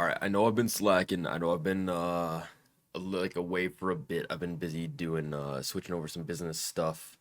All right, I know I've been slacking. I know I've been like away for a bit. I've been busy doing switching over some business stuff,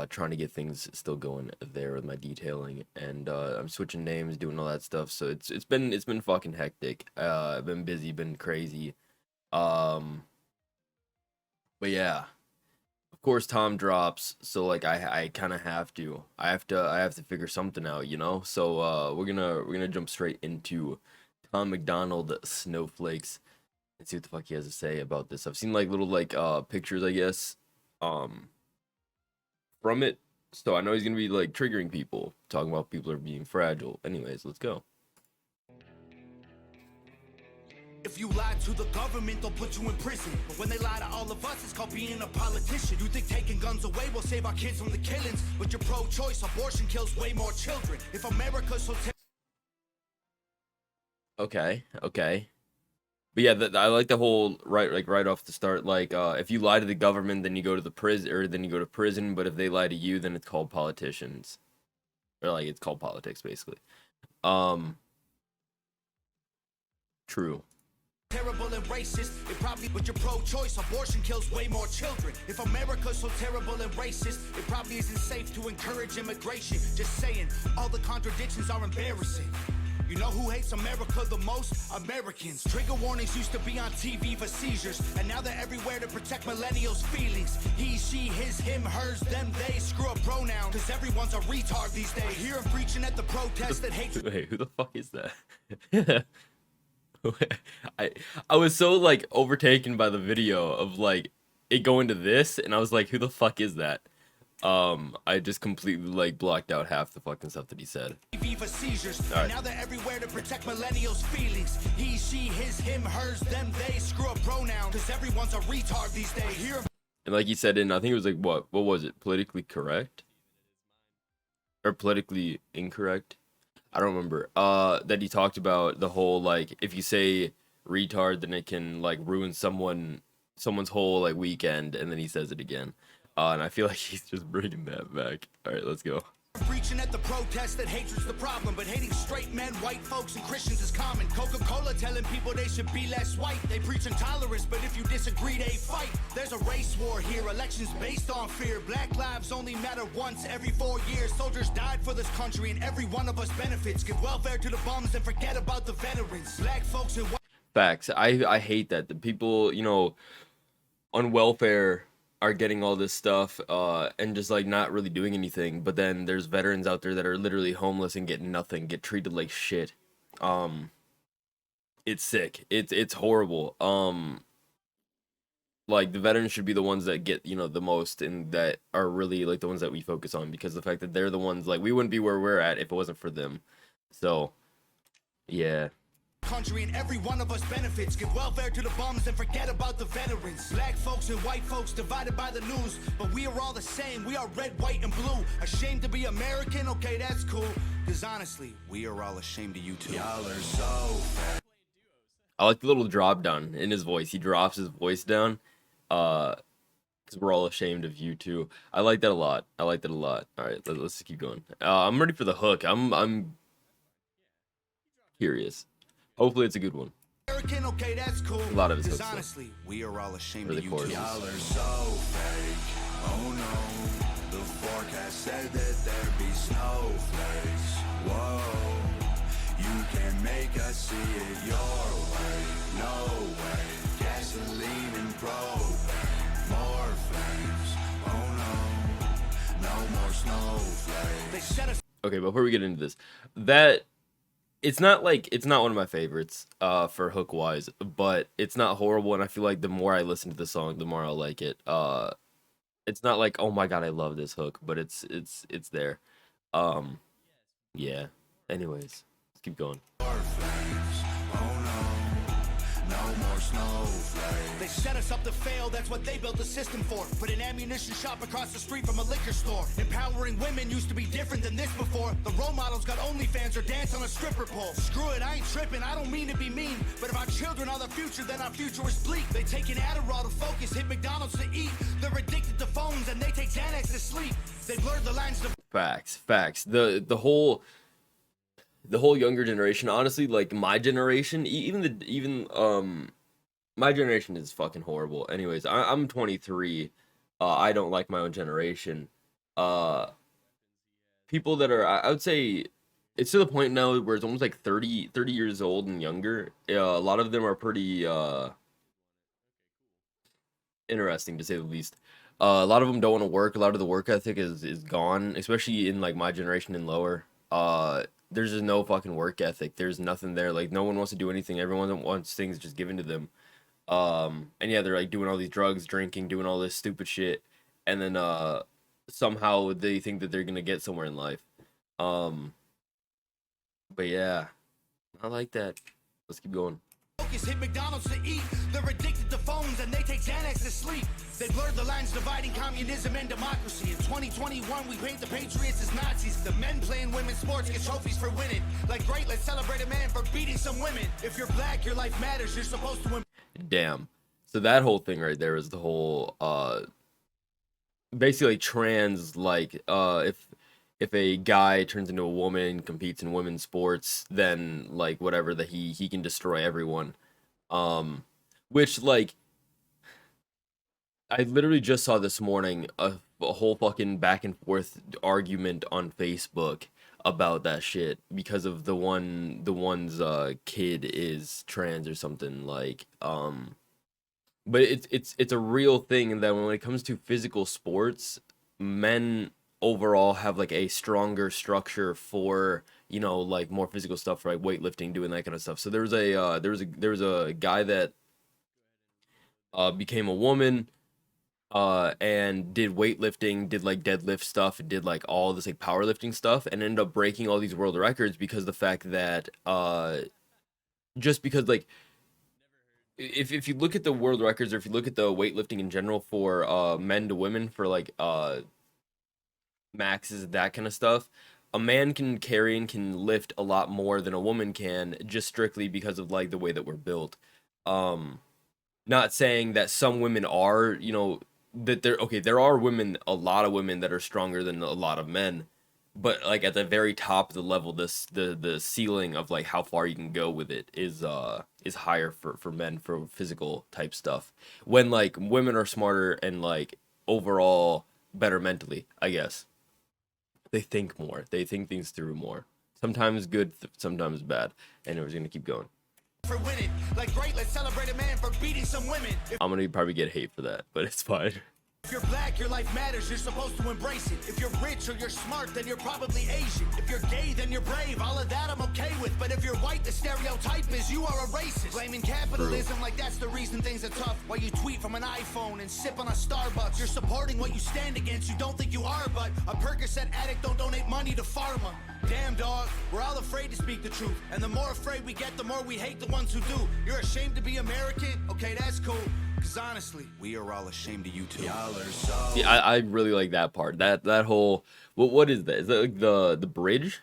trying to get things still going there with my detailing, and I'm switching names, doing all that stuff. So it's been fucking hectic. I've been busy, been crazy. Um, but yeah, of course Tom drops, so like I kind of have to figure something out, you know. So we're gonna jump straight into Tom Macdonald Snowflakes and see what the fuck he has to say about this. I've seen like little like pictures, I guess, um from it. So I know he's gonna be like triggering people, talking about people are being fragile. Anyways, let's go. If you lie to the government, they'll put you in prison. But when they lie to all of us, it's called being a politician. You think taking guns away will save our kids from the killings, but you're pro-choice. Abortion kills way more children. If America's so Okay. But yeah, I like the whole right off the start. Like, if you lie to the government, then you go to the prison, or then you go to prison. But if they lie to you, then it's called politicians, or like it's called politics, basically. Um, True. terrible and racist, it probably, but you're pro-choice. Abortion kills way more children. If America's so terrible and racist, it probably isn't safe to encourage immigration. Just saying, all the contradictions are embarrassing. You know who hates America the most? Americans. Trigger warnings used to be on TV for seizures, and now they're everywhere to protect millennials' feelings. He, she, his, him, hers, them, they. Screw a pronoun, cause everyone's a retard these days. I hear him preaching at the protest that hates. Wait, who the fuck is that? I was so like overtaken by the video of like it going to this, and I was like, who the fuck is that? I just completely like blocked out half the fucking stuff that he said. For seizures, All right. and now they're everywhere to protect millennials' feelings. He, she, his, him, hers, them, they. Screw a pronoun, cause everyone's a retard these days. I hear him. And like he said in, I think it was like what was it? Politically correct? Or politically incorrect? I don't remember. That he talked about the whole like if you say retard, then it can like ruin someone's whole like weekend, and then he says it again. And I feel like he's just bringing that back. All right, let's go. Preaching at the protest that hatred's the problem, but hating straight men, white folks, and Christians is common. Coca-Cola telling people they should be less white. They preach intolerance, but if you disagree, they fight. There's a race war here, elections based on fear. Black lives only matter once every 4 years. Soldiers died for this country, and every one of us benefits. Give welfare to the bums and forget about the veterans. Black folks and white. Facts. I hate that the people, you know, on welfare are getting all this stuff and just like not really doing anything, but then there's veterans out there that are literally homeless and get nothing, get treated like shit. It's sick. It's horrible. Like the veterans should be the ones that get, you know, the most, and that are really like the ones that we focus on, because the fact that they're the ones, like, we wouldn't be where we're at if it wasn't for them. So yeah. Country, and every one of us benefits. Give welfare to the bums and forget about the veterans. Black folks and white folks divided by the news, but we are all the same. We are red, white, and blue. Ashamed to be American? Okay, that's cool. Cause honestly, we are all ashamed of you too. Y'all are so I like the little drop down in his voice. He drops his voice down, because we're all ashamed of you too. I like that a lot. All right, let's just keep going. I'm ready for the hook. I'm curious. Hopefully it's a good one. American, okay, that's cool. A lot of it's Cause hooks, though. honestly, we are all ashamed Or the of you too. choruses. Y'all are so fake. Oh no, the forecast said that there'd be snowflakes. Whoa, you can make us see it your way. No way, gasoline and propane, more flames. Oh no, no more snowflakes. They set us. Okay, before we get into this, it's not one of my favorites for hook wise, but it's not horrible, and I feel like the more I listen to the song, the more I'll like it. It's not like, oh my god, I love this hook, but it's there. Yeah. Anyways, let's keep going. They set us up to fail, that's what they built the system for. Put an ammunition shop across the street from a liquor store. Empowering women used to be different than this before. The role models got OnlyFans or dance on a stripper pole. Screw it, I ain't tripping, I don't mean to be mean, but if our children are the future, then our future is bleak. They take an Adderall to focus, hit McDonald's to eat. They're addicted to phones and they take Xanax to sleep. They blurred the lines to... Facts. The the whole younger generation, honestly, like my generation, my generation is fucking horrible. Anyways, I'm 23. I don't like my own generation. Uh, People that are, I would say, it's to the point now where it's almost like 30 years old and younger. A lot of them are pretty interesting to say the least. A lot of them don't want to work. A lot of the work ethic is gone, especially in like my generation and lower. There's just no fucking work ethic. There's nothing there. Like no one wants to do anything. Everyone wants things just given to them. And yeah, they're like doing all these drugs, drinking, doing all this stupid shit, and then somehow they think that they're gonna get somewhere in life. Um, but yeah, I like that. Let's keep going. Focus, hit McDonald's to eat. They're addicted to phones and they take Xanax to sleep. They blurred the lines dividing communism and democracy. In 2021, we paint the patriots as Nazis. The men playing women's sports get trophies for winning. Like, great, let's celebrate a man for beating some women. If you're black, your life matters. You're supposed to. Damn. So that whole thing right there is the whole basically trans, like if a guy turns into a woman, competes in women's sports, then like whatever, that he can destroy everyone. Which like I literally just saw this morning a whole fucking back and forth argument on Facebook about that shit because of the one's kid is trans or something, like but it's a real thing that when it comes to physical sports, men overall have like a stronger structure for, you know, like more physical stuff, right? Weightlifting, doing that kind of stuff. So there was a guy that became a woman and did weightlifting, did like deadlift stuff, did like all this like powerlifting stuff, and ended up breaking all these world records because the fact that just because like if you look at the world records, or if you look at the weightlifting in general for men to women, for like maxes, that kind of stuff, a man can carry and can lift a lot more than a woman can, just strictly because of like the way that we're built. Not saying that some women are, you know, that there, okay, there are women, a lot of women that are stronger than a lot of men, but like at the very top of the level, the ceiling of like how far you can go with it is higher for men, for physical type stuff, when like women are smarter and like overall better mentally, I guess. They think more, they think things through more, sometimes good, sometimes bad. Anyways, we're gonna keep going. For winning. Like, great, let's celebrate a man for beating some women. I'm gonna probably get hate for that, but it's fine. If you're black, your life matters. You're supposed to embrace it. If you're rich or you're smart, then you're probably Asian. If you're gay, then you're brave. All of that I'm okay with. But if you're white, the stereotype is you are a racist. Blaming capitalism like that's the reason things are tough. While you tweet from an iPhone and sip on a Starbucks, you're supporting what you stand against. You don't think you are, but a Percocet addict don't donate money to pharma. Damn, dog, we're all afraid to speak the truth. And the more afraid we get, the more we hate the ones who do. You're ashamed to be American? Okay, that's cool. Cause honestly, we are all ashamed of you too. Y'all are so... See, I really like that part. That whole, what is that? Is that like the bridge?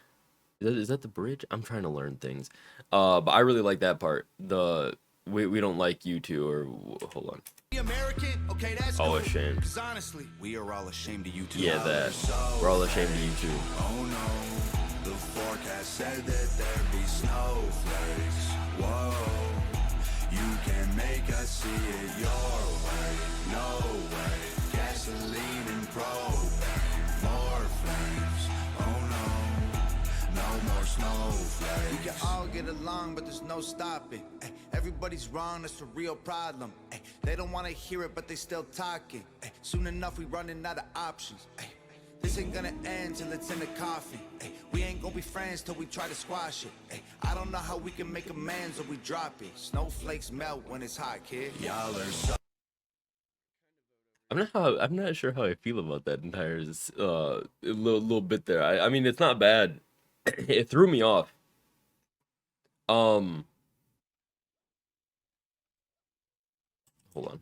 Is that the bridge? I'm trying to learn things. But I really like that part. The we don't like you too, or hold on. American? Okay, that's all cool. Ashamed. Cause honestly, we are all ashamed of you too. Yeah, that. We're all ashamed of you too. Oh no, the forecast said that there'd be snowflakes. Whoa. You can make us see it your way, no way. Gasoline and propane, more flames. Oh no, no more snowflakes. We can all get along, but there's no stopping. Ay, everybody's wrong, that's a real problem. Ay, they don't want to hear it, but they still talking. Ay, soon enough, we running out of options. Ay, this ain't gonna end till it's in the coffin. Ay, we ain't gonna be friends till we try to squash it. Ay, I don't know how we can make amends or we drop it. Snowflakes melt when it's hot, kid. Y'all are so... I'm not sure how I feel about that entire little bit there. I mean, it's not bad. It threw me off. Hold on.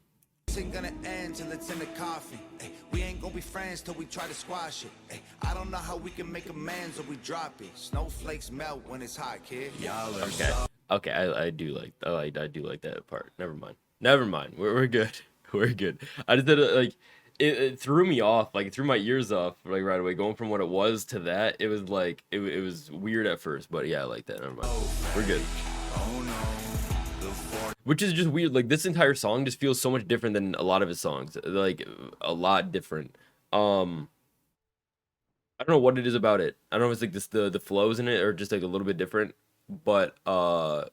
Ain't gonna end till it's in the coffin. Ay, we ain't gonna be friends till we try to squash it. Ay, I don't know how we can make amends or we drop it. Snowflakes melt when it's hot, kid. Y'all are okay. Okay, I do like. Oh, I do like that part. Never mind. We're good. We're good. I just did it like. it threw me off, like it threw my ears off like right away. Going from what it was to that, it was like it was weird at first, but yeah, I like that. Never mind. We're good. Which is just weird. Like this entire song just feels so much different than a lot of his songs. Like a lot different. Um I don't know what it is about it. I don't know if it's like this the flows in it or just like a little bit different, but I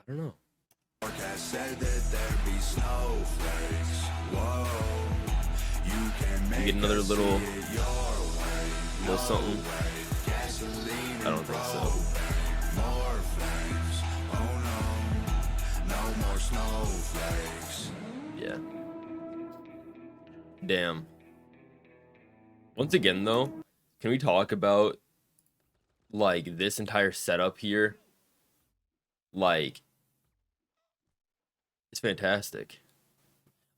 don't know. Said that there be snowflakes. Whoa, you can make You get another little your something. gasoline. I don't think so. More flames. Oh no, no more snowflakes. Yeah. Damn. Once again though, can we talk about like this entire setup here? Like it's fantastic.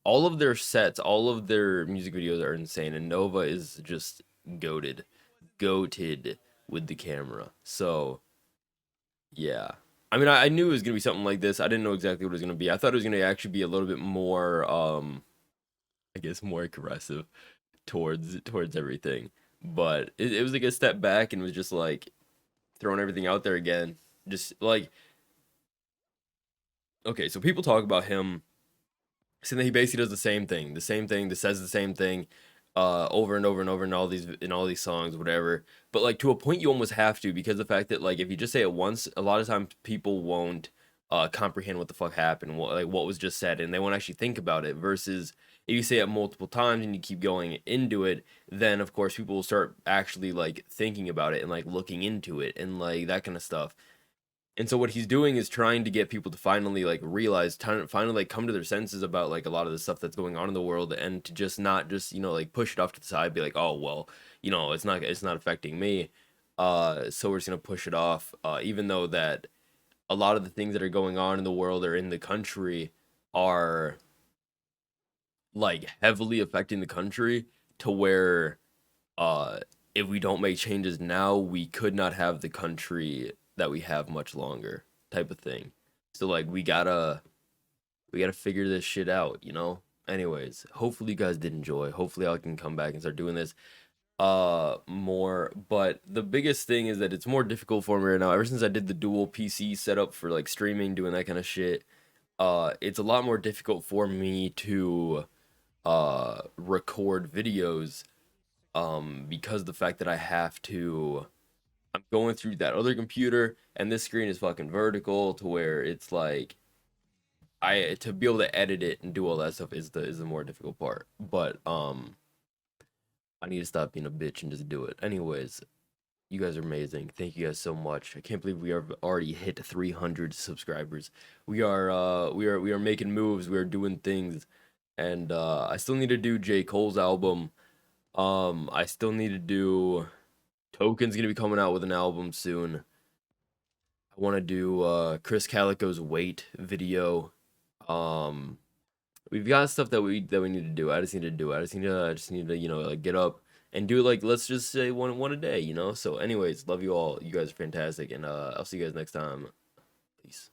All of their sets, all of their music videos are insane, and Nova is just goated with the camera. So yeah, I mean, I knew it was gonna be something like this. I didn't know exactly what it was gonna be. I thought it was gonna actually be a little bit more, I guess, more aggressive towards everything. But it was like a step back and was just like throwing everything out there again. Just like, okay, so people talk about him saying that he basically does the same thing, that says the same thing, over and over and over in all these songs, whatever. But like to a point, you almost have to, because the fact that like if you just say it once, a lot of times people won't comprehend what the fuck happened, what was just said, and they won't actually think about it. Versus if you say it multiple times and you keep going into it, then of course people will start actually like thinking about it and like looking into it and like that kind of stuff. And so what he's doing is trying to get people to finally like realize, finally like come to their senses about like a lot of the stuff that's going on in the world, and to just not just like push it off to the side, be like, oh well, it's not affecting me, so we're just gonna push it off, even though that a lot of the things that are going on in the world or in the country are like heavily affecting the country, to where uh if we don't make changes now, we could not have the country that we have much longer, type of thing. So like we gotta figure this shit out. Anyways, hopefully you guys did enjoy. Hopefully I can come back and start doing this more. But the biggest thing is that it's more difficult for me right now. Ever since I did the dual PC setup for like streaming, doing that kind of shit, it's a lot more difficult for me to record videos, because the fact that I'm going through that other computer, and this screen is fucking vertical, to where it's like to be able to edit it and do all that stuff is the more difficult part. But I need to stop being a bitch and just do it. Anyways, you guys are amazing. Thank you guys so much. I can't believe we have already hit 300 subscribers. We are making moves. We are doing things, and I still need to do J. Cole's album. I still need to do. Token's gonna be coming out with an album soon. I want to do Chris Calico's Wait video. Um, we've got stuff that we need to do. I just need to do it. I just need to like get up and do like, let's just say one a day. So anyways, love you all. You guys are fantastic, and I'll see you guys next time. Peace.